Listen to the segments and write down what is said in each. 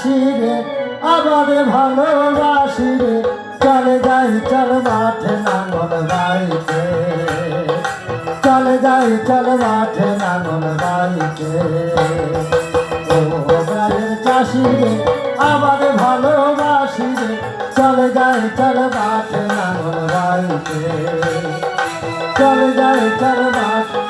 চাষি রে আবার ভালোবাসি রে চলে যাই চল মাঠে নাঙল বাইতে চলে যাই চল মাঠে নাঙল বাইতে ও গায়ের চাষি রে আবার ভালোবাসি রে চলে যাই চল মাঠে নাঙল বাইতে চলে যাই চল মাঠে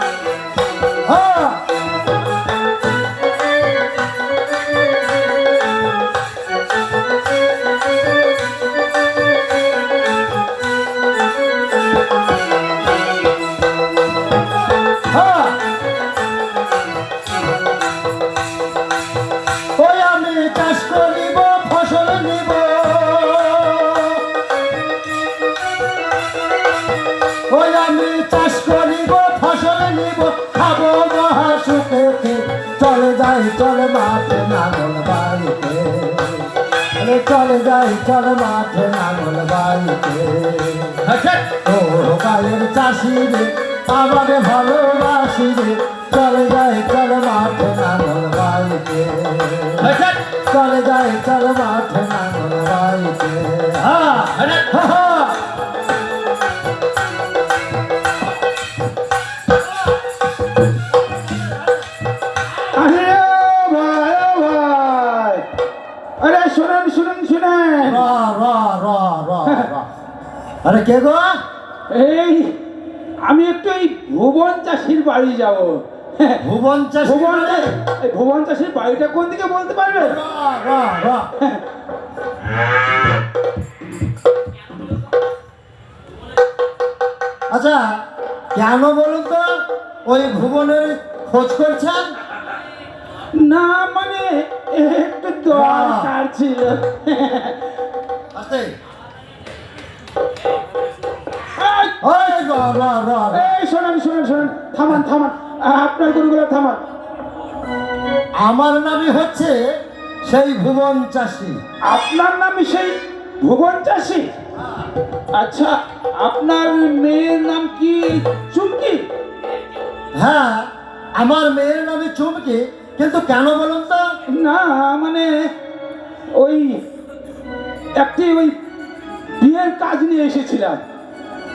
আমি চাষ করিব ফসল নিব খাবো মহা সুখে চলে যাই চল মাঠে নাঙল বাড়িতে চলে যাই চল মাঠে নাঙল বাড়িতে ও গায়ের চাষি রে আমার ভালোবাসি রে চলে যাই চল মাঠে নাঙল বাড়িতে চলে যাই চল মাঠে নাঙল বাড়িতে আরে কে গো? এই আমি একটু এই ভুবন চাষির বাড়ি যাব। ভুবন চাষি? ভুবন চাষির বাড়িটা কোন দিকে বলতে পারবে? আচ্ছা কেন বলুন তো ওই ভুবনের খোঁজ করছেন? না মানে একটু দরকার ছিল। শোনেন শোনেন শোনেন, থামান থামান, আপনার গরুগুলো থামান। আমার নামই হচ্ছে সেই ভুবন চাষি। আপনার নামই সেই ভুবন চাষি? আচ্ছা, আপনার মেয়ের নাম কি চুমকি? হ্যাঁ, আমার মেয়ের নামে চুমকি। কিন্তু কেন বলুন তো? না মানে ওই একটি ওই বিয়ের কাজ নিয়ে এসেছিলাম।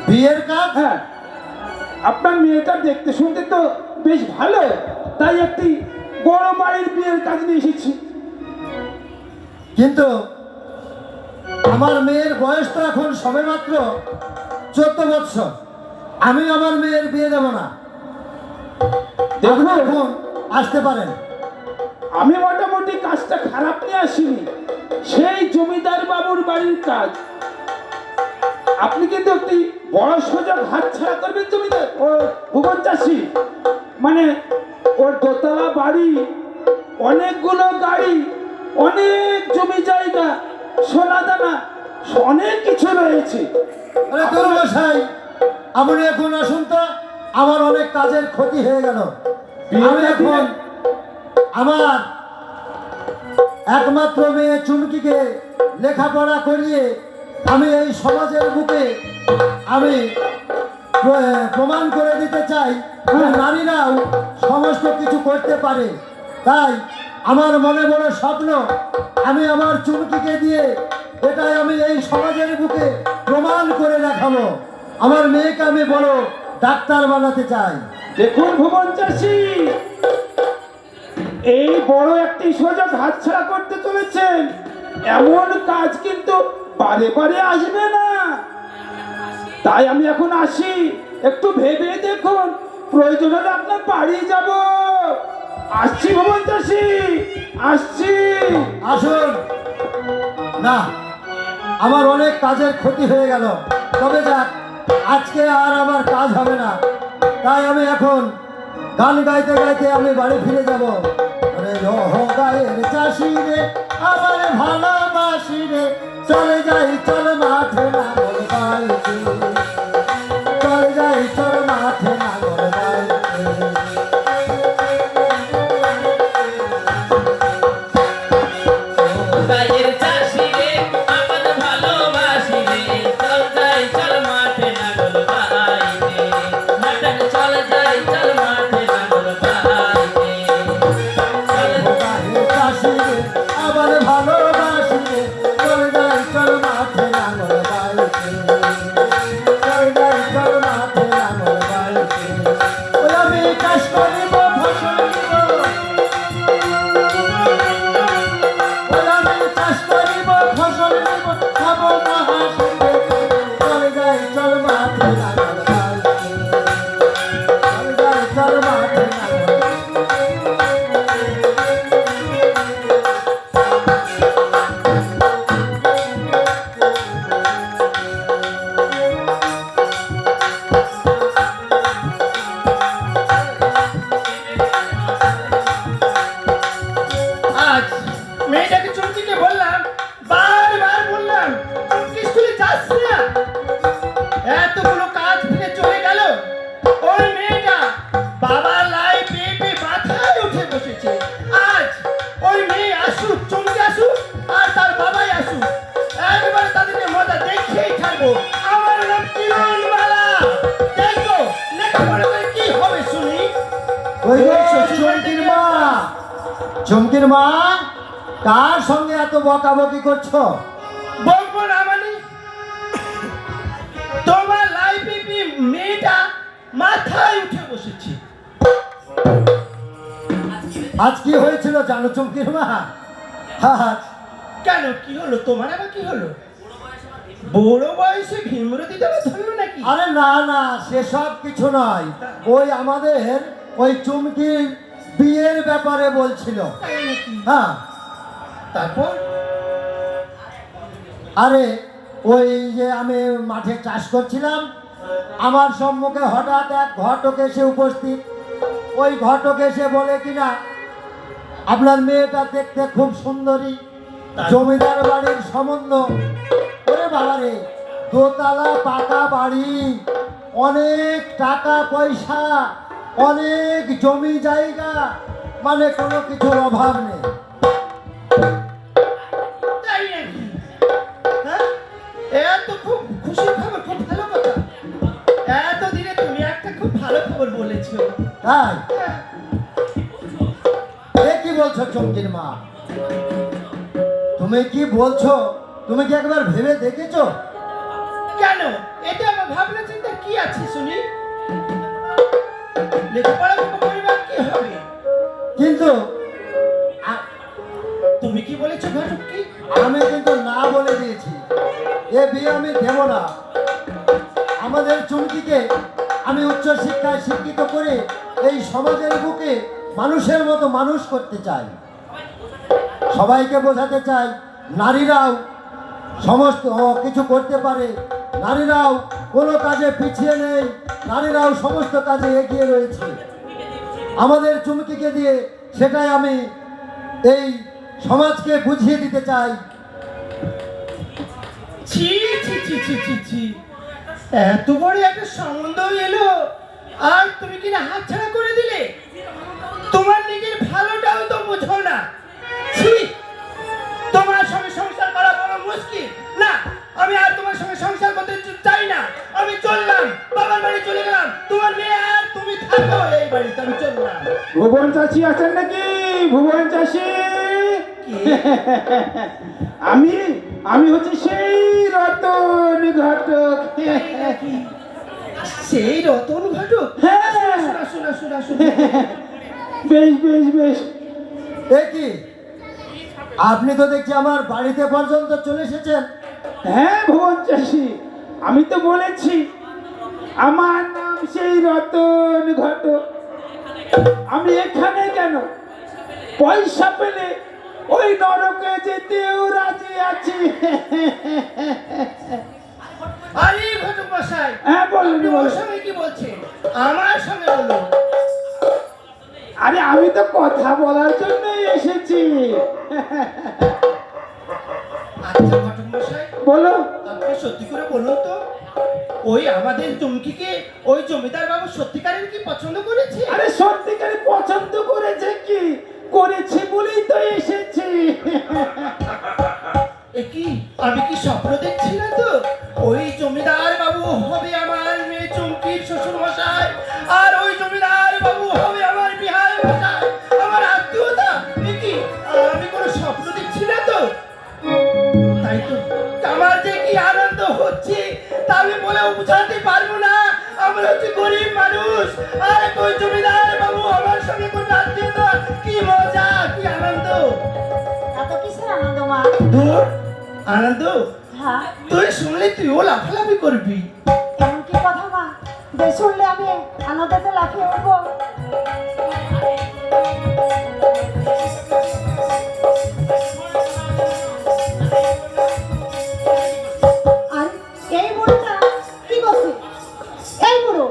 বিয়ের কাজ? হ্যাঁ, আপনার মেয়েটা দেখতে শুনতে তো বেশ ভালো, তাই একটি বড় বাড়ির বিয়ের কাজ নিয়ে এসেছি। কিন্তু আমার মেয়ের বয়স তো এখন সবেমাত্র 14 বৎসর। আমি আমার মেয়ের বিয়ে দেব না। দেখুন এখন আসতে পারেন। আমি মোটামুটি কাজটা খারাপ নিয়ে আসিনি, সেই জমিদার বাবুর বাড়ির কাজ। আপনি কিন্তু একটি বড় সুযোগ হাতছাড়া করবেন জমিদার ও ভুবন চাষি। মানে ওর দোতলা বাড়ি, অনেকগুলো গাড়ি, অনেক জমি জায়গা, সোনা দানা, অনেক কিছু রয়েছে। আরে মশাই, আপনি এখন আসুন তো, আমার অনেক কাজের ক্ষতি হয়ে গেল। আমি এখন আমার একমাত্র মেয়ে চুমকিকে লেখাপড়া করিয়ে আমি এই সমাজের বুকে আমি প্রমাণ করে দিতে চাই নারীরাও সমস্ত কিছু করতে পারে। তাই আমার মনে বড় স্বপ্ন, আমি আমার চুমকিকে দিয়ে এটাই আমি এই সমাজের বুকে প্রমাণ করে দেখাবো। আমার মেয়েকে আমি বড় ডাক্তার বানাতে চাই। দেখুন ভুবন চাষি, এই বড় একটি সুযোগ হাতছাড়া করতে চলেছেন, এমন কাজ কিন্তু বারে বারে আসবে না। তাই আমি এখন আসি, একটু ভেবে দেখুন, প্রয়োজন হলে আপনার বাড়ি যাব। আসছি ভুবন চাষি, আসছি। আসুন। না, আমার অনেক কাজের ক্ষতি হয়ে গেল। তবে যাক, আজকে আর আমার কাজ হবে না। তাই আমি এখন গান গাইতে গাইতে আমি বাড়ি ফিরে যাব। আরে গায়ের চাষি রে আবার ভালোবাসি রে চলে যাই চল মাঠে নাঙল বাইতে চলে যাই চল মাঠে নাঙল বাইতে গায়ের চাষি রে আমার ভালোবাসি রে চল যাই চল মাঠে নাঙল বাইতে মাঠে চল যাই চল মাঠে নাঙল বাইতে গায়ের চাষি রে আবার ভালো খাবো মহাসুখে চলে যাই চল মাঠে নাগর বাড়িতে চলে যাই চল মাঠে নাগর আজ মেয়েটাকে চুমকিকে বললাম, বারবার বললাম, চুমকি স্কুলে যাস না। এতগুলো কাজ ফেলে চলে গেল। ওই মেয়েটা বাবার লাই পেয়ে পেয়ে মাথায় উঠে বসেছে। আজ ওই মেয়ে আসুক, চুমকি আসুক, আর তার বাবাই আসুক, একবারে তাদেরকে মজা দেখেই থাকবো। আমার নাম কিরণমালা। দেখবো লেখাপড়া করে কি হবে শুনি। ওই চুমকির মা, চুমকির মা, কার সঙ্গে এত বকাবকি করছো? বলবো না মানে, তোমার লাইফে মেয়েটা মাথায় উঠে বসেছে। আজ কি হয়েছিল জানো চুমকির মা? আজ কেন, কি হলো তোমার, আবার কি হলো? বড় বয়সে ভীমরতি দেওয়া ধরলো নাকি? আরে না না, সেসব কিছু নয়। ওই আমাদের ওই চুমকির বিয়ের ব্যাপারে বলছিল। তাই নাকি? হ্যাঁ, তারপর আরে ওই যে আমি মাঠে চাষ করছিলাম, আমার সম্মুখে হঠাৎ এক ঘটক এসে উপস্থিত। ওই ঘটক এসে বলে কিনা আপনার মেয়েটা দেখতে খুব সুন্দরী, জমিদার বাড়ির সম্বন্ধ। ওরে বাবারে, দোতলা পাকা বাড়ি, অনেক টাকা পয়সা, অনেক জমি জায়গা, মানে কোনো কিছুর অভাব নেই। তাই নাকি? হ্যাঁ, এত খুব খুশির খবর, খুব ভালো কথা। এতদিনে তুমি একটা খুব ভালো খবর বলেছো। তাই হ্যাঁ, এ কি বলছো চমকির মা? তুমি কি বলছো? তুমি কি একবার ভেবে দেখেছো? কেন, এতে আমার ভাবনা চিন্তা কি আছে শুনি? লেখাপড়া পরিবার কি হবে? কিন্তু আ- তুমি কি বলেছো ঘটক কি? আমি কিন্তু না বলে দিয়েছি, এ বিয়ে আমি দেব না। আমাদের চুমকিকে আমি উচ্চ শিক্ষায় শিক্ষিত করে এই সমাজের বুকে মানুষের মতো মানুষ করতে চাই। সবাইকে বোঝাতে চাই নারীরাও সমস্ত কিছু করতে পারে, নারীরাও কোনো কাজে পিছিয়ে নেই, নারীরাও সমস্ত কাজে এগিয়ে রয়েছে। আমাদের চুমকিকে দিয়ে সেটাই আমি এই সমাজকে বুঝিয়ে দিতে চাই। ছি ছি ছি ছি ছি ছি, এত বড় একটা সম্বন্ধ এলো আর তুমি কিনা হাতছাড়া করে দিলে? তোমার নিজের ভালোটাও তো বোঝো না। ছি, তোমার সঙ্গে সংসার করা বড় মুশকিল। না, আমি আর তোমার সঙ্গে সংসার করতে চাই না। আমি চললাম, বাবার বাড়ি চলে গেলাম। তোমার মেয়ে আর তুমি থাকো এই বাড়িতে, আমি চললাম। ভুবন চাষি আছেন নাকি? ভুবন চাষি? আমি আমি হচ্ছে সেই রতন ঘটক। সেই রতন ঘটক? হ্যাঁ। শোনা শোনা শোনা শোনা। বেশ বেশ বেশ। এ কি, আপনি তো দেখছি আমার বাড়িতে পর্যন্ত চলে এসেছেন। হ্যাঁ ভুবন চাষি, আমি তো বলেছি আমার নাম সেই রতন ঘটক। আমি এখানে কেন, পয়সা পেলে ওই নরকে যেতেও রাজি আছি। আরে ঘটক মশাই, হ্যাঁ বলুন আপনি ওর বলুন। সঙ্গে কি বলছেন? আমার সঙ্গে বলুন। আরে আমি তো কথা বলার জন্যই এসেছি। আচ্ছা ঘটক মশাই, বলো। আপনি সত্যি করে বলুন তো, ওই আমাদের চুমকিকে ওই জমিদার বাবু সত্যিকারের কি পছন্দ করেছে? আরে সত্যিকারে পছন্দ করেছে কি, করেছে বলেই তো এসেছি। এ কি, আমি কি স্বপ্ন দেখছি না তো? ওই জমিদার বাবু হবে আমার মেয়ে চুমকির শ্বশুর মশাই, আর ওই জমিদার বাবু হবে আমার বিহার মশাই, আমার আত্মীয়তা। এ কি, আমি কোনো স্বপ্ন দেখছি না তো? তাই তো আমার যে কি আনন্দ হচ্ছে তা আমি বলে বোঝাতে পারবো না। আমরা হচ্ছে গরিব মানুষ, আর ওই জমিদার বাবু আমার সঙ্গে কোনো আত্মীয়তা, কি মজা, কি আনন্দ। এত কিসের আনন্দ মা? ধুর, আনন্দ হ্যাঁ তুই শুনলে তুইও লাফালাফি করবি। এমন কি কথা মা যে শুনলে আমি আনন্দতে লাফিয়ে উঠবো? আর এই বুড়োটা কি করছে? এই বুড়ো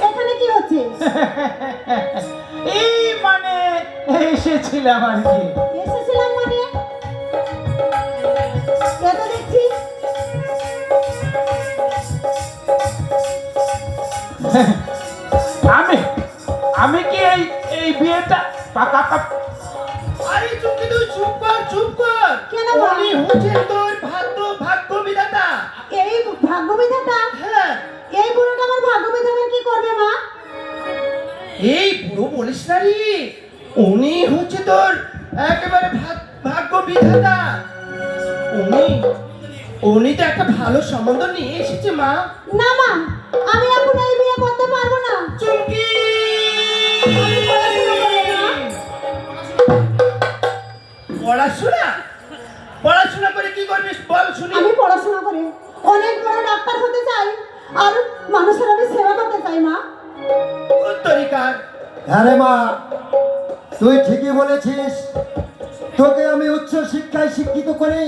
এখানে কি হচ্ছে? এই মানে এসেছিলাম আর কি। এসেছিলাম মানে এ তো দেখছি আমি আমি কি এই বিয়েটা পাকা আরে চুপকে তুই চুপ কর, চুপ কর। কেন মা? উনি হচ্ছেন তোর ভাগ্য বিধাতা। এই ভাগ্য বিধাতা? হ্যাঁ, এই বুড়োটা আমার ভাগ্য বিধাতা কি করবে মা? এই বুড়ো বলিস না রে, উনি হচ্ছে তোর একেবারে ভাগ্য বিধাতা। উনি তো একটা ভালো সম্বন্ধ নিয়ে এসেছে মা। না মা, আমি এখন এই বিয়ে করতে পারবো না। চুমকি, আমি পড়াশোনা করি না। পড়াশোনা করে কি করবি বল শুনি। আমি পড়াশোনা করে অনেক বড় ডাক্তার হতে চাই আর মানুষের আমি সেবা করতে চাই মা। উত্তরিকার হ্যাঁ রে মা, তুই ঠিকই বলেছিস। তোকে আমি উচ্চ শিক্ষায় শিক্ষিত করে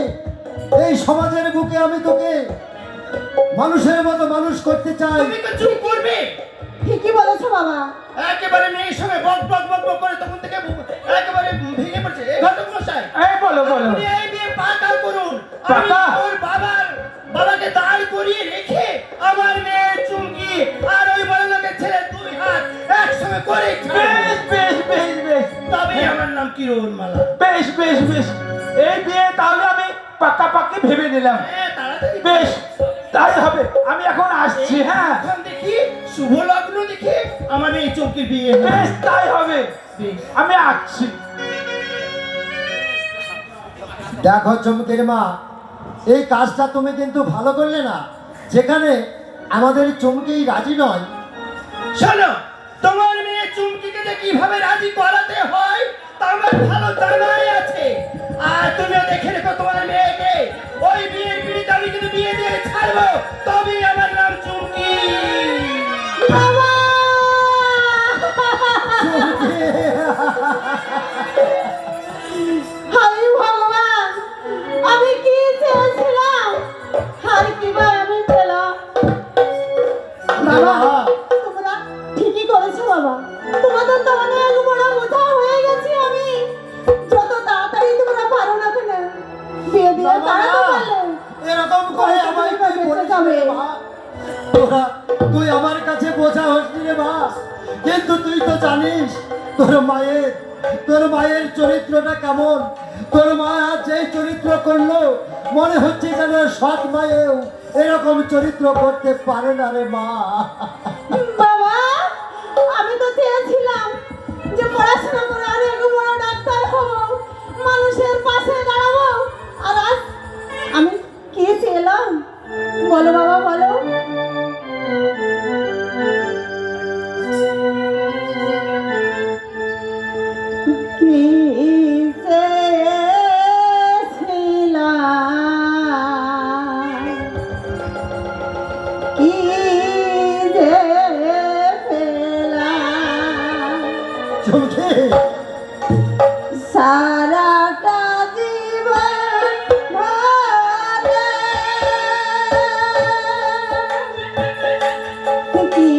এই সমাজের বুকে আমি তোকে মানুষের মতো মানুষ করতে চাই। তুমি তো চুপ করবে। ঠিকই বলেছো বাবা। একেবারে মেয়ের সঙ্গে বক বক বক বক করে তখন থেকে একেবারে ভেঙে পড়ছে। এই ঘটক মশাই, এই বলো বলো। আপনি এই বিয়ে পাকা করুন। আমি পাকা? ওর বাবাকে দাঁড় করিয়ে রেখে আমার মেয়ে চুমকি আর ওই বড় লোকের ছেলে দুই হাত একসঙ্গে করে বেশ বেশ বেশ বেশ তবে আমার নাম কিরণ মালা। বেশ বেশ বেশ এই বিয়ে তাহলে আমি পাকাপাকি ভেবে নিলাম। হ্যাঁ, তাড়াতাড়ি বেশ তাই হবে, আমি এখন আসছি। হ্যাঁ এখন দেখি শুভ লগ্ন দেখি আমার মেয়ে চুমকির বিয়ে হবে। বেশ তাই হবে, বেশ। আমি আসছি। দেখো চমকের মা, এই কাজটা তুমি কিন্তু ভালো করলে না। যেখানে আমাদের চমকেই রাজি নয়, শোনো, তোমার মেয়ে চুমকিকে যে কিভাবে রাজি করাতে হয় তা আমার ভালো জানাই আছে। আর তুমিও দেখে রেখো তোমার মেয়েকে। ওই বিয়ের পিড়িতে আমি কিন্তু বিয়ে দিয়ে ছাড়বো, তবেই আমার নাম চুমকি। বাবা! হায় ভগবান, আমি কি চেয়েছিলাম আর কি বা আমি পেলাম? বাবা, তোমরা ঠিকই করেছো বাবা। তোমাদের তো অনেক বড় বোঝা হয়ে গেছি আমি। যত তাড়াতাড়ি তোমরা পারো না কেন বিয়ে দিয়ে না, তাড়াতে না, পারলে এরকম করে আমায় তুই বলিস না রে মা। তুই আমার কাছে বোঝা হসনি রে মা। কিন্তু তুই তো জানিস তোর মায়ের চরিত্রটা কেমন। তোর মা আজ যেই চরিত্র করলো, মনে হচ্ছে যেন সৎ মায়েও এরকম চরিত্র করতে পারে না রে মা। বাবা, আমি তো চেয়েছিলাম যে পড়াশোনা করে অনেক বড় ডাক্তার হব, মানুষের পাশে দাঁড়াবো। আর আজ আমি কি চেয়েলাম বলো বাবা, বলো। কি চেয়েছিলাম, কি যে পেলাম, চমকে সারাটা জীবন ধরে কি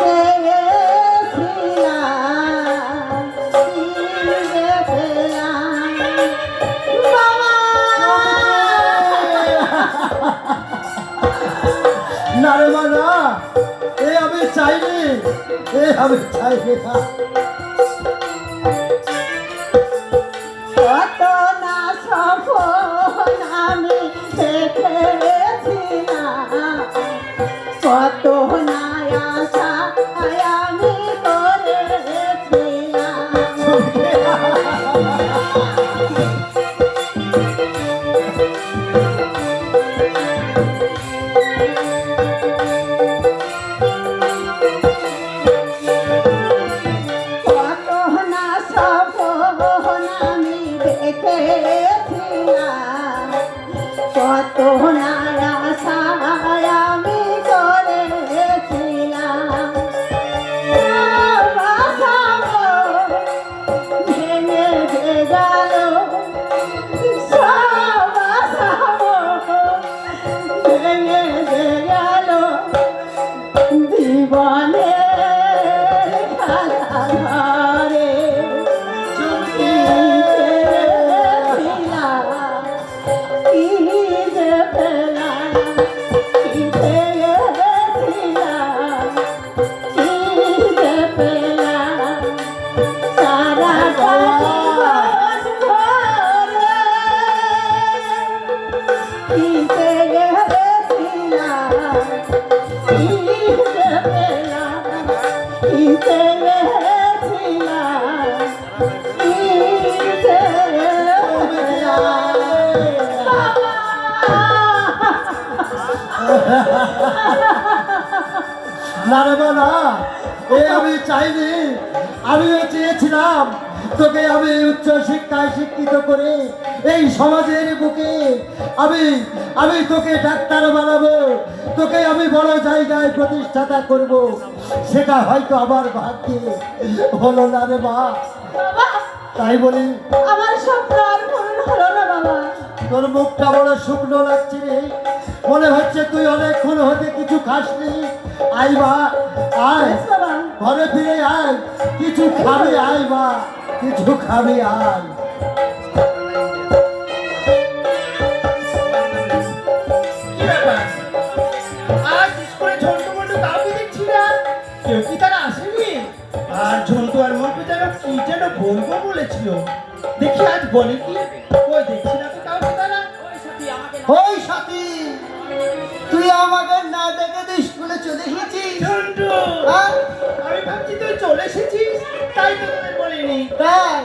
চেয়েছিলাম, কি যে পেলাম। বাবা! না রে মা, না, আমি চাইনি না। কত না সফল আমি দেখেছিলাম, কত না আশা আমি করেছিলাম। সোনার আশায় আমি করেছিলাম সব আশা ভেঙে গেল, সব আশা ভেঙে গেল জীবনে ঘরে কি যে পেলাম, কি পেয়েছিলাম, কি যে পেলাম সারাটা জীবন ভরে কি পেয়েছিলাম, কি যে পেলাম, কি পেয়েছিলাম, কি যে না রে না, এ আমি চাইনি। আমিও চেয়েছিলাম তোকে আমি উচ্চ শিক্ষায় শিক্ষিত করে এই সমাজের বুকে আমি আমি তোকে ডাক্তার বানাবো, তোকে আমি বড় জায়গায় প্রতিষ্ঠাতা করব। সেটা হয়তো আমার ভাগ্যে হলো না রে মা। বাবা, তাই বলি আমার স্বপ্ন আর পূরণ হলো না বাবা। তোর মুখটা বড় শুকনো লাগছে রে, মনে হচ্ছে তুই অনেকক্ষণ হতে কিছু খাসনি। আয় মা, আয় বেশ বাবা, ঘরে ফিরে আয়, কিছু খাবি আয় মা, কিছু খাবি আয়। কি ব্যাপার? আজ স্কুলে ঝন্টু মন্টু কাউকে দেখছি না, কেউ কি তারা আসেনি? আর ঝন্টু আর মন্টু যেন বলবো বলেছিল, দেখি আজ বলে কি? ওই দেখছি না তো কাউকে তারা। ওই সাথী, তুই আমাকে না ডেকে তুই স্কুলে চলে এসেছিস? ঝন্টু, হ্যাঁ? আমি ভাবছি তুই চলে এসেছিস, তাই তো তোদের বলিনি। তাই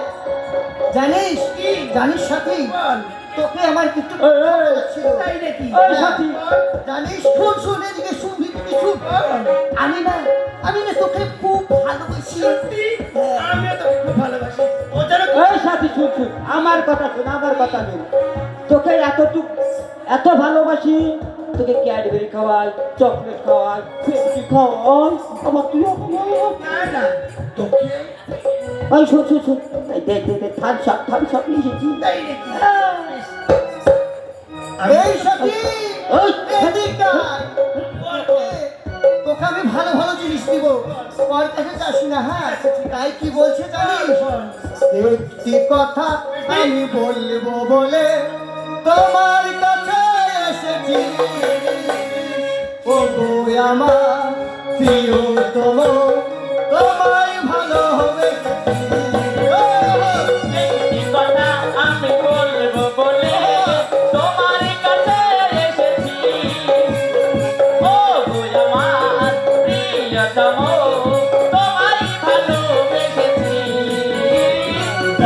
জানিস কি? জানিস সাথী, বল। তোকে আমার কিছু ছিল। তাই নাকি? এই সাথী। বল। জানিস, শুন শুন, এদিকে শুনবি তুমি, শুন। আমি না তোকে খুব ভালোবাসি। সত্যি? আমিও তোকে খুব ভালোবাসি। ও যেন এই সাথী, শুন শুন, আমার কথা শোন, আমার কথা শোন। তোকে এত ভালোবাসি, তোকে ক্যাডবেরি খাওয়াই, চকলেট খাওয়াই, পেপসি খাওয়াই, আবার তুই না, তোকে ওই শোন শোন শোন, এই দেখ দেখ দেখ, থামস আপ নিয়ে এসেছি। তাই নাকি? এই সাথী, ওই, এদিকে আয়। তোকে আমি ভালো ভালো জিনিস দিব, পর কাছে যাস না। হ্যাঁ, তাই কি বলছে জানিস? একটি কথা আমি বলবো বলে তোমার কাছে এসেছি, ও গো আমার প্রিয়তম, তোমায় ভালো হবে। একটি কথা আমি বলবো বলে তোমার কাছে এসেছি, ও গো আমার প্রিয়তম, তোমায় ভালোবেসেছি।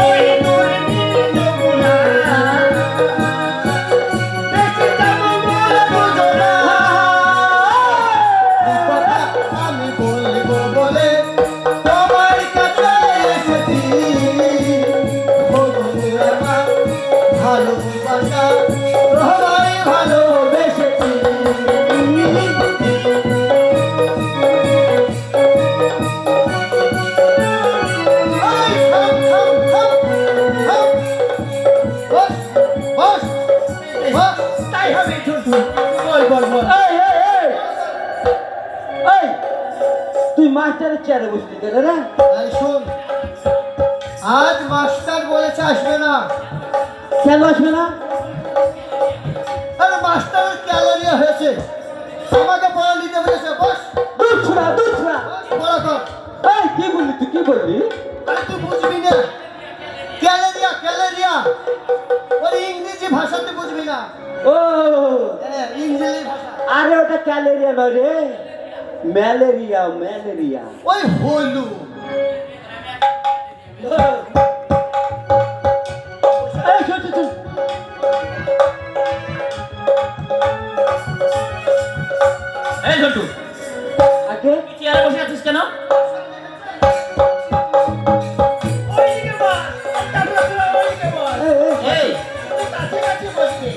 ওই তোর যমুনা, বেঁচে যাবো বলবো জোড়া। এই কথা আমি বলবো বলে তোমার কাছে এসেছি, ও গো আমার ভালোবাসা, তোমায় ভালোবেসেছি। এই থাম, থাম, থাম, থাম। বস, বস, বস। তাই হবে ঝন্টু, বল বল বল। এই এই এই এই, তুই মাস্টারের চেয়ারে বসলি কেন রে? এই শোন, আজ মাস্টার বলেছে আসবে না। কেন আসবে না? আরে মাস্টারের ক্যালোরিয়া হয়েছে, আমাকে পড়া নিতে বলেছে। বস, দূর ছুড়া, দূর ছুড়া। পড়া কর। এই কি বললি তুই, কি বললি? আরে তুই বুঝবি না, ক্যালোরিয়া ক্যালোরিয়া, ওই ইংরেজি ভাষাতে বুঝবি না। ও হ্যাঁ, ইংরেজি ভাষা। আরে ওটা ক্যালেরিয়া নয় রে, ম্যালেরিয়া ম্যালেরিয়া। ওই হলু। এই শোন শোন শোন, এই ঝন্টু, আগে তুই চেয়ারে বসে আছিস কেন? ওইদিকে বল, তারপরে ওইদিকে বল। এই, এই, এই কাছে কাছে বসবে।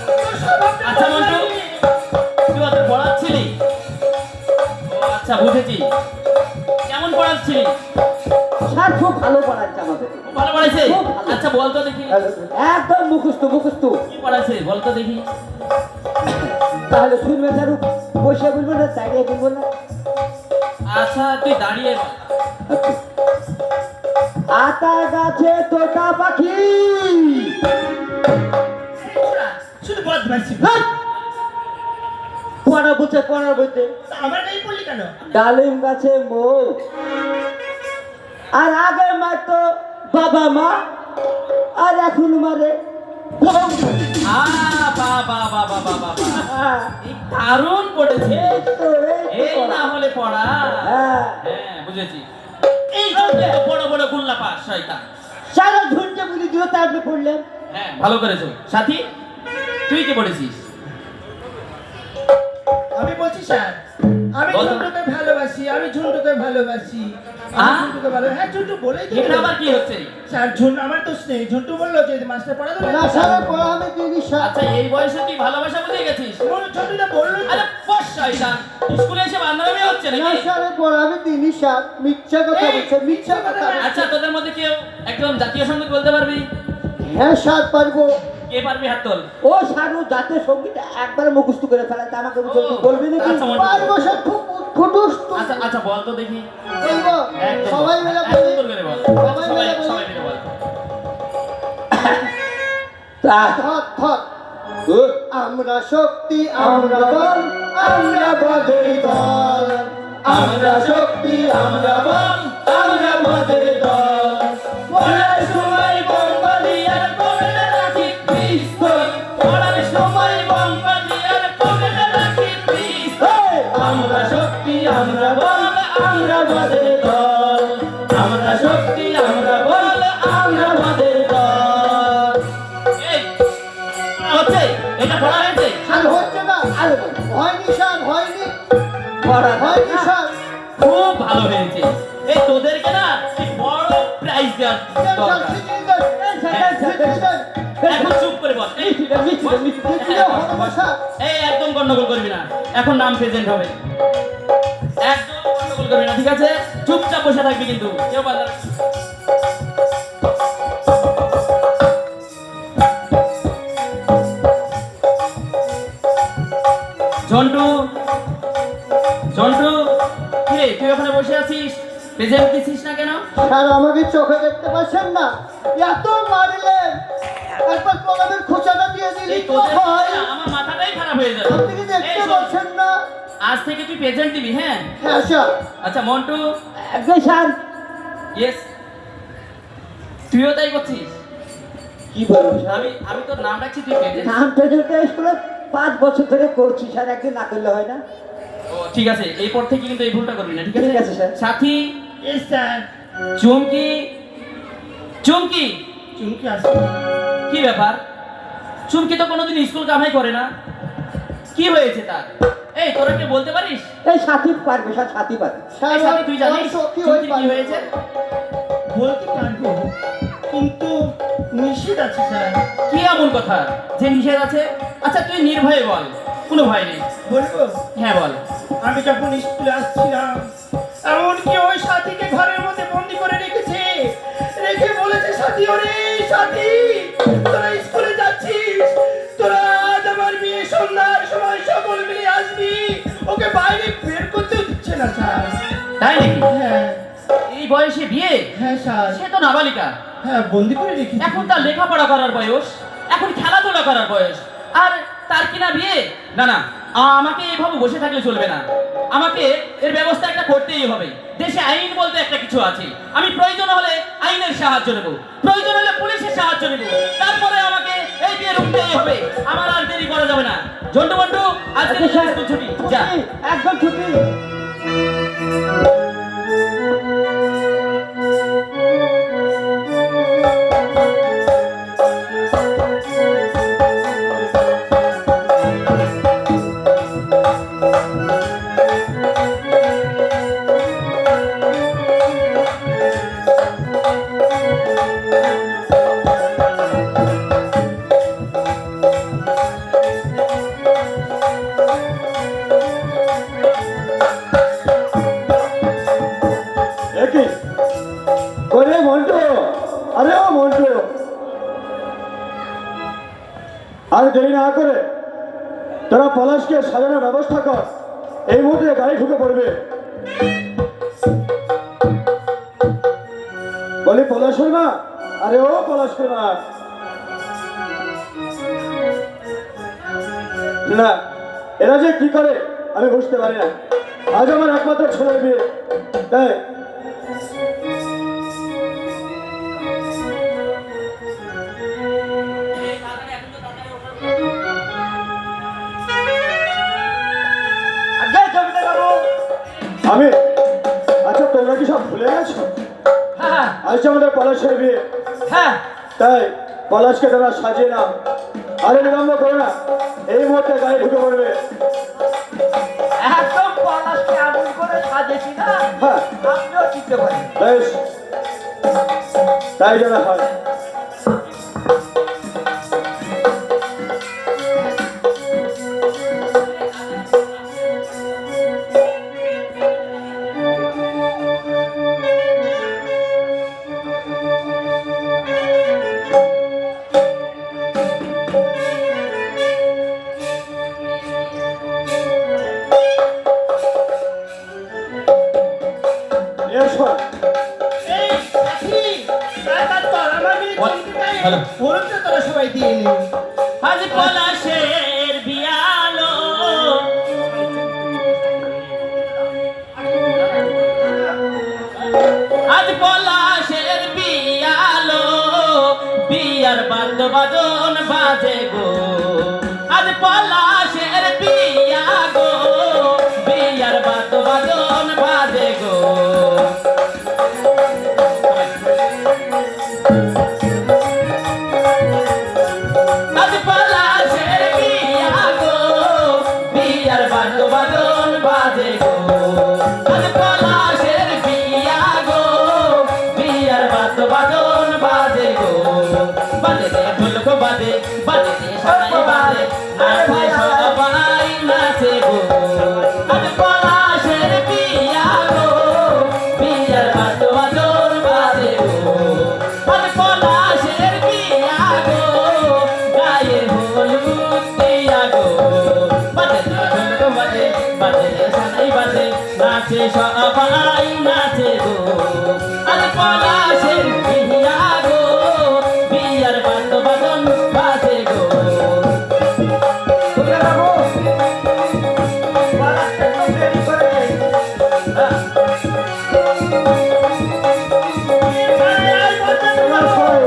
তোর স্বভাবটা আচ্ছা মন্টু, তুই ওদের পড়াচ্ছিলি? ও আচ্ছা, বুঝেছি। কেমন পড়াচ্ছিলি? স্যার খুব ভালো পড়াচ্ছে আমাদের, খুব ভালো পড়াইছে? খুব ভালো। আচ্ছা বলতো দেখি, একদম মুখস্থ মুখস্থ। কি পড়াইছে বলতো দেখি। তাহলে শুনবে স্যার, বসে বলবো না, দাঁড়িয়ে বলবো না? আচ্ছা তুই দাঁড়িয়ে বল। আতা গাছে তোতা পাখি, শুধু বদমাইশি। পড়া বলছে পড়া বলতে। আমার গায়ে পড়লি কেন? ডালিম গাছে মৌ, আর আগে মারতো বাবা মা, আর এখন মারে বউ। বাবা বাবা বাবা বাবা, এই দারুণ পড়েছে। এই তো, এই এই তো না পড়া। হলে পড়া। হ্যাঁ, হ্যাঁ বুঝেছি। এই জন্য তো বড় বড় গুল্লা পাস শয়তান। সারা ঝুঁটে বুঝি দিল, তা আপনি পড়লেন। হ্যাঁ ভালো করেছো। সাথী, তুই কি পড়েছিস? আমি বলছি স্যার, আমি বলো। ঝুন্টুকে ভালোবাসি, আমি ঝুন্টুকে ভালোবাসি, আমি ঝুন্টুকে ভালো। হ্যাঁ ঝুন্টু বলেই তো এখানে আবার কি হচ্ছে? স্যার, ঝুন্টু আমার দোষ নেই। ঝুন্টু বললো যে মাস্টার পড়া দেবে না স্যার, পড়া আমি দিদি স্যার। আচ্ছা এই বয়সে তুই ভালোবাসা বুঝে গেছিস? ঝুন্টুটা বললো তো। আরে বস শয়তান, স্কুলে এসে বান্ধবী হচ্ছে না নাকি? স্যার, পড়া আমি দিদি স্যার। মিথ্যা কথা এই, বলছে, মিথ্যা কথা। আচ্ছা তোদের মধ্যে কেউ একদম জাতীয় সঙ্গীত বলতে পারবি? হ্যাঁ স্যার, পারবো। কে পারবি হাত তোল। ও সারু জাতীয় সঙ্গীত একবার মুখস্থ করে ফেলাতে আমাকে বলবি নাকি? আচ্ছা, মন্টু। পারবো স্যার, খুব ফুটুস। আচ্ছা আচ্ছা বল তো দেখি। বলবো একদম সবাই বল। মিলে একদম বলি। তোর করে বল। সবাই সবাই মিলে বলি। সবাই মিলে বল। ধর ধর। আমরা শক্তি, আমরা বল, আমরা বদের দল। আমরা শক্তি, আমরা বল, আমরা বদের দল। পড়ার সময় বঙ্গালীর পকেটে রাখি পিস্তল। পড়ার সময় বঙ্গালীর পকেটে রাখি পিস্তল। আমরা শক্তি আমরা বল, আমরা বদের দল। আমরা শক্তি আমরা বল, আমরা বদের দল। এই হচ্ছে, এটা পড়া হয়েছে? আর হচ্ছে না, আর হয়নি স্যার, হয়নি, পড়া হয়নি স্যার। খুব ভালো হয়েছে। এই তোদেরকে না এই বড় প্রাইজ দেওয়ার স্যার, দরকার। ছিটিয়ে দেন, ছিটিয়ে দেন। এখন চুপ করে বল। এই ছিটিয়ে হবে না স্যার। এই একদম গন্ডগোল করবি না, এখন নাম প্রেজেন্ট হবে। একদম গন্ডগোল করবি না, ঠিক আছে? চুপচাপ বসে থাকবি কিন্তু কেউ বাধা রাখবি না। ঝন্টু, ঝন্টু, কি রে তুই ওখানে বসে আছিস, প্রেজেন্ট দিছিস না কেন? স্যার, আমাকে চোখে দেখতে পাচ্ছেন না? এত মারলেন, একবার কলমের খোঁচাটা দিয়ে দিলি এই তো তোদের হয়। না, আমার মাথাটাই খারাপ হয়ে যাবে। আপনি কি দেখতে এই শোন, পাচ্ছেন না? আজ থেকে তুই প্রেজেন্ট দিবি, হ্যাঁ? হ্যাঁ স্যার। আচ্ছা মন্টু, একদম স্যার। ইয়েস, তুইও তাই করছিস? কি বলবো স্যার? আমি তোর নাম রাখছি, তুই প্রেজেন্ট। নাম প্রেজেন্টে স্কুলে 5 বছর ধরে করছি স্যার, একদিন না করলে হয় না? ও ঠিক আছে, এরপর থেকে কিন্তু এই ভুলটা করবি না, ঠিক ঠিক আছে, স্যার। সাথী, এস স্যার। চুমকি, চুমকি, চুমকি আসছে। কি ব্যাপার? চুমকি তো কোনোদিন স্কুল কামাই করে না, কি হয়েছে তার? এই তোরা কি বলতে পারিস? এই সাথী পারবে স্যার, সাথী পারবে। স্যার, এই সাথী, তুই জানিস ওর তো কি চুমকির কি হয়ে হয়েছে? বলতে পারবো, কিন্তু নিষেধ আছে স্যার। কি এমন কথা যে নিষেধ আছে? আচ্ছা তুই নির্ভয়ে বল, কোনো ভয় নেই। বলবো? হ্যাঁ বল। আমি যখন স্কুলে আসছিলাম, এমনকি ওই সাথীকে ঘরের মধ্যে বন্দি করে রেখেছে, রেখে বলেছে, সাথী ওরে সাথী, তোরা স্কুলে যাচ্ছিস, তোরা আজ আমার বিয়ে সন্ধ্যার সময় সকল মিলে আসবি। ওকে বাইরে বের করতেও দিচ্ছে না স্যার। তাই নাকি? হ্যাঁ এই বয়সে বিয়ে? হ্যাঁ স্যার। সে তো নাবালিকা, হ্যাঁ, বন্দি করে রেখেছে। এখন তার লেখাপড়া করার বয়স, এখন খেলাধুলা করার বয়স, আর তার কিনা বিয়ে? না না, আমাকে এভাবে বসে থাকলে চলবে না, আমাকে এর ব্যবস্থা একটা করতেই হবে। দেশে আইন বলতে একটা কিছু আছে, আমি প্রয়োজন হলে আইনের সাহায্য নেব, প্রয়োজন হলে পুলিশের সাহায্য নেব, তারপরে আমাকে এই বিয়ে রুখতেই হবে, আমার আর দেরি করা যাবে না। ঝন্টু মন্টু, আজকে আচ্ছা, স্যার। স্কুল ছুটি, যা। ছুটি, একদম ছুটি। একই করে মন্টু, আরে ও মন্টু, আর দেরি না করে তোরা পলাশকে সাজানোর ব্যবস্থা কর, এই মুহূর্তে গাড়ি ঢুকে পড়বে। বলি পলাশের মা, আরে ও পলাশের মা, না এরা যে কি করে আমি বুঝতে পারি না। আজ আমার একমাত্র ছেলের বিয়ে, তাই আগে জমিদার বাবু। আমি, আচ্ছা তোমরা কি সব ভুলে গেছো? হ্যাঁ আজ আমাদের পলাশের বিয়ে, হ্যাঁ তাই পলাশকে তোমরা সাজিয়ে নাও। আরে বিলম্ব করো না, এই মুহূর্তে গাড়ি ঢুকে পড়বে। একদম পলাশকে এমন করে সাজেছি না, হ্যাঁ আপনিও চিনতে পারেন। বেশ, তাই যেন হয়। এসো। এই সাথী, তাড়াতাড়ি কর, আমার মেয়ে চুমকিটাই হ্যালো। হলুদটা তোরা সবাই দিয়ে নে। আজ পলাশের বিয়ালো, আজ পলাশের বিয়ালো, বিয়ার বাদ্য বাজন বাজে গো। আজ পলাশের বিয়া গো, বিয়ার বাদ্য বাজন বাজে গো। আজ পলাশের বিয়া গো, বিয়ার বাদ্য বাজন বাজে গো। আজ পলাশের বিয়া গো, বিয়ার বাদ্য বাজন বাজে গো। বাজে রে ঢোলক বাজে, বাজে রে সানাই বাজে, নাচে সবাই নাচে গো। আজ পলাশের বিয়া গো, বিয়ার বাদ্য বাজন বাজে গো। আজ পলাশের বিয়া গো, গায়ে হলুদ দিয়া গো। বাজে রে ঢোলক বাজে, বাজে রে সানাই বাজে, নাচে সবাই নাচে গো। আজ পলাশের বিয়া গো, বিয়ার বাদ্য বাজন বাজে গো। জমিদার বাবু, পলাশকে তো দেরি করে নেই। তোমরা সবাই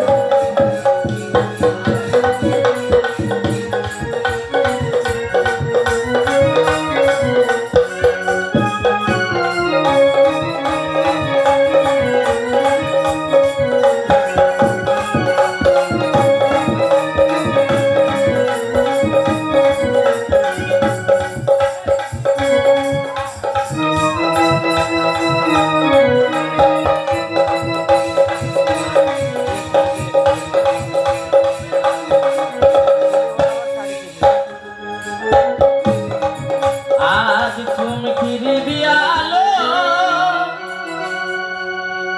আজ চুমকির বিয়ালো,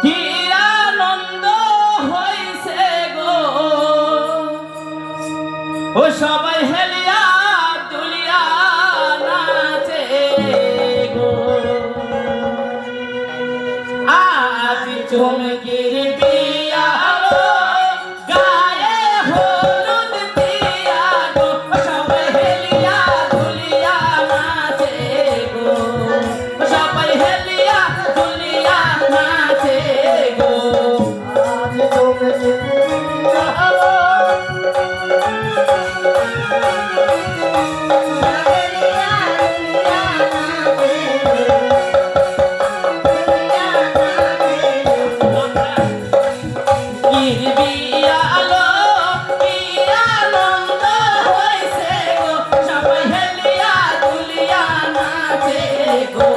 কি আনন্দ হইছে গো। ও সবাই হেলিয়া দুলিয়া নাচে গো। আজ চুমকির বিয়ালো, গায়ে হলুদ দিয়া গো। ও সবাই হেলিয়া দুলিয়া নাচে গো। ও সবাই হেলিয়া দুলিয়া নাচে গো। আজ তোমরা বিয়ালো, কি আনন্দ হইছে গো। সবাই হেলিয়া দুলিয়া নাচে গো।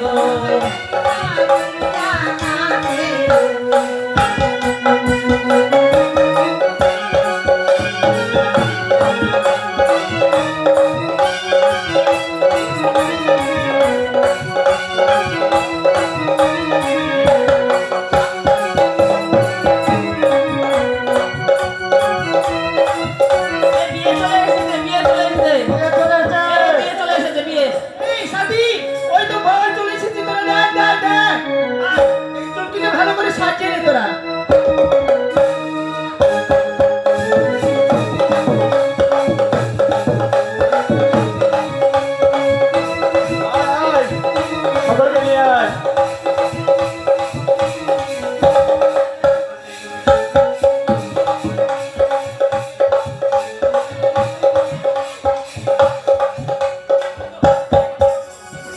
এই বিয়ে চলে এসেছে, বিয়ে চলে এসেছে। বিয়ে চলে এসেছে। এই বিয়ে চলে এসেছে, বিয়ে। এই সাথী, ওই তো বউ চলে এসেছে, তোরা দেখ দেখ দেখ। আয়, এই চুমকিকে ভালো করে সাজিয়ে নে তোরা। সবাইকে নিয়ে আয়।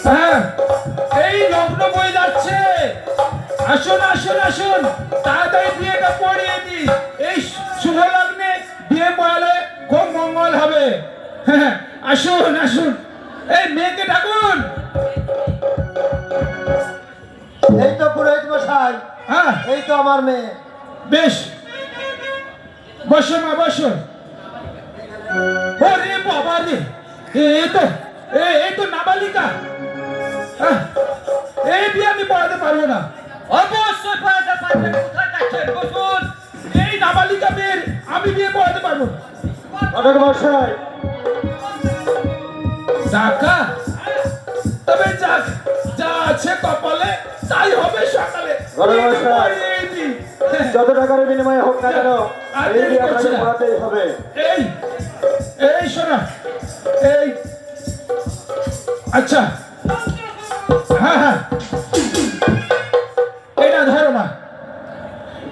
হ্যাঁ, এই লগ্ন বয়ে যাচ্ছে। আসুন আসুন আসুন, তাড়াতাড়ি বিয়েটা পড়িয়ে দিই। এই শুভ লগ্নে বিয়ে পড়ালে খুব মঙ্গল হবে। হ্যাঁ, আসুন আসুন, এই মেয়েকে ডাকুন। এই তো পুরোহিত মশাই, হ্যাঁ, এই তো আমার মেয়ে। বেশ, বসো মা বসো। ওরে বাবা রে, এই তো নাবালিকা। হ্যাঁ, এই বিয়ে আমি পড়াতে পারবো না। অবশ্যই পড়াতে পারবেন, কোথায় যাচ্ছেন? বসুন। এই নাবালিকা মেয়ের আমি বিয়ে পড়াতে পারবো না। ঘটক মশাই, টাকা তবে যাক, যা আছে কপালে তাই হবে সকালে। ঘরে বসে। পড়িয়ে দিই। যত টাকার বিনিময়ে হোক না কেন, এই বিয়ে আপনাকে পড়াতেই হবে। এই এই শোনো, এই আচ্ছা, হ্যাঁ হ্যাঁ, এটা ধরো না,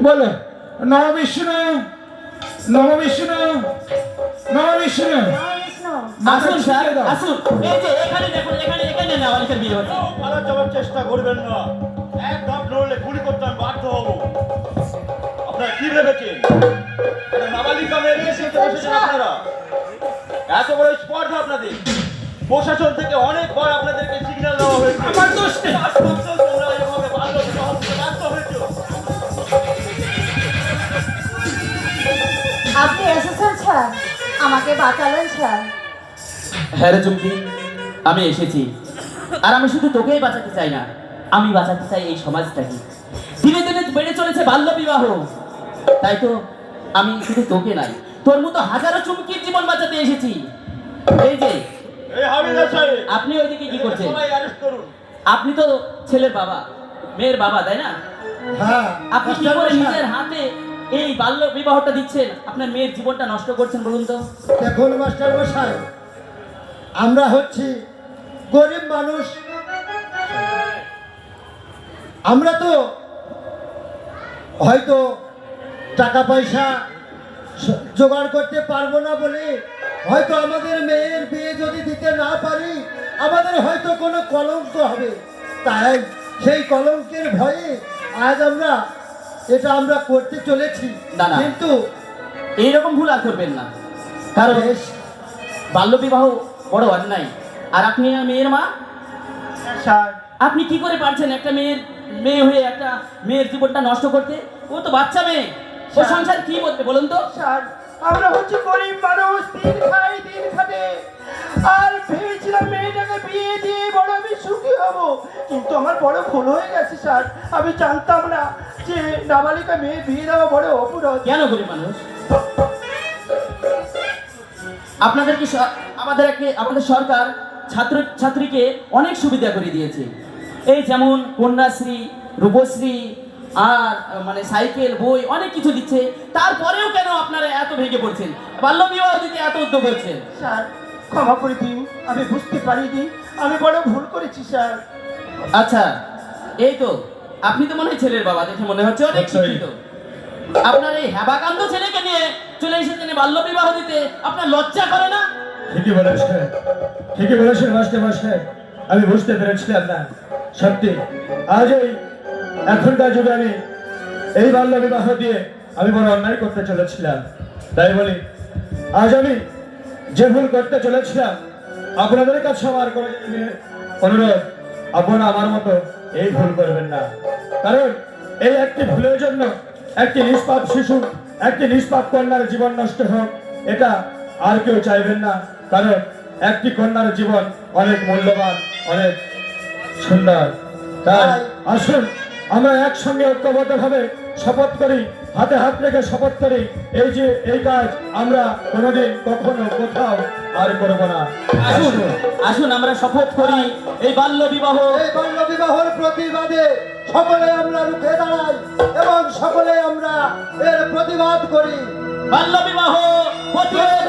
বলো নম বিষ্ণু, নম বিষ্ণু, নম বিষ্ণু। আসুন স্যার, আসুন। এই যে এখানে দেখুন, এখানে নাবালিকার বিয়ে হচ্ছে। পালা যাওয়ার চেষ্টা করবেন না, একদম নড়লে গুলি করতে আমি বাধ্য হব। আপনারা কি ভেবেছেন এটা নাবালিকা মেয়ে বিয়ে করতে বসেছেন আপনারা? এত বড় স্পর্ধা আপনাদের। প্রশাসন থেকে অনেকবার আপনাদেরকে সিগন্যাল দেওয়া হয়েছে। আমার দোষ নেই। আজ সত্ত্বেও তোমরা এভাবে বাল্য বিবাহ করতে ব্যর্থ হয়েছো। আপনি এসেছেন স্যার, আমাকে বাঁচালেন স্যার। হ্যাঁ রে চুমকি, আমি এসেছি। আর আমি শুধু তোকেই বাঁচাতে চাই না, আমি বাঁচাতে চাই এই সমাজটাকে। দিনে দিনে বেড়ে চলেছে বাল্য বিবাহ। তাই তো আমি শুধু তোকে নাই, তোর মতো হাজারো চুমকির জীবন বাঁচাতে এসেছি। এই যে এই হাবিলদার সাহেব, আপনি ওইদিকে কি করছেন? সবাই অ্যারেস্ট করুন। আপনি তো ছেলের বাবা, মেয়ের বাবা, তাই না? হ্যাঁ, আপনি কি করে নিজের হাতে এই বাল্য বিবাহটা দিচ্ছেন, আপনার মেয়ের জীবনটা নষ্ট করছেন বলুন তো? দেখুন মাস্টার মশাই, আমরা হচ্ছি গরিব মানুষ। আমরা তো হয়তো টাকা পয়সা জোগাড় করতে পারবো না বলে হয়তো আমাদের মেয়ের বিয়ে যদি দিতে না পারি, আমাদের হয়তো কোনো কলঙ্ক হবে। তাই সেই কলঙ্কের ভয়ে আজ আমরা করতে চলেছি। না, না। কিন্তু এইরকম ভুল আর করবেন না, কারণ বেশ, বাল্য বিবাহ বড় অন্যায়। আর আপনি মেয়ের মা, স্যার, আপনি কি করে পারছেন একটা মেয়ে হয়ে একটা মেয়ের জীবনটা নষ্ট করতে? ও তো বাচ্চা মেয়ে, ও সংসার কি বলবে বলুন তো? স্যার, আমরা হচ্ছে গরিব মানুষ, দিন খাই দিন খাটে। আর ভেবেছিলাম মেয়েটাকে বিয়ে দিয়ে বড় আমি সুখী হব, কিন্তু আমার বড় ভুল হয়ে গেছে স্যার। আমি জানতাম না যে নাবালিকা মেয়ে বিয়ে দেওয়া বড় অপরাধ। কেন গরিব মানুষ? আমাদের সরকার ছাত্রীকে অনেক সুবিধা করে দিয়েছে। এই যেমন কন্যাশ্রী, রূপশ্রী, আর মানে সাইকেল, বই, অনেক কিছু দিচ্ছে। তারপরেও কেন আপনারা এত ভেঙে পড়ছেন, বাল্য বিবাহ দিতে এত উদ্যোগ হচ্ছেন? স্যার, ক্ষমা করে দিন, আমি বুঝতে পারিনি, আমি বড় ভুল করেছি স্যার। আচ্ছা, এই তো আপনি তো মনে হয় ছেলের বাবা, দেখে মনে হচ্ছে অনেক শিক্ষিত। আপনার এই হ্যাবাকান্ত ছেলেকে নিয়ে চলে এসেছেন বাল্য বিবাহ দিতে, আপনার লজ্জা করে না? ঠিকই বলেছেন মাস্টার মশাই, আমি বুঝতে পেরেছিলাম না। সত্যি আজ এখনকার যুগে আমি এই বাল্য বিবাহ দিয়ে আমি বড় অন্যায় করতে চলেছিলাম। তাই বলি আজ আমি যে ভুল করতে চলেছিলাম, আপনাদের কাছে আমার কোনো অনুরোধ, আপনারা আমার মতো এই ভুল করবেন না, কারণ এই একটি ভুলের জন্য একটি নিষ্পাপ শিশু, একটি নিষ্পাপ কন্যার জীবন নষ্ট হোক, এটা আর কেউ চাইবেন না। কারণ একটি কন্যার জীবন অনেক মূল্যবান, অনেক সুন্দর। তাই আসুন আমরা একসঙ্গে ঐক্যবদ্ধভাবে শপথ করি, হাতে হাত রেখে শপথ করি, এই যে এই কাজ আমরা কোনোদিন কখনো কোথাও আর করব না। আসুন আসুন আমরা শপথ করি এই বাল্য বিবাহ এই বাল্য বিবাহের প্রতিবাদে সকলে আমরা রুখে দাঁড়াই এবং সকলে আমরা এর প্রতিবাদ করি। বাল্য বিবাহ প্রতিরোধ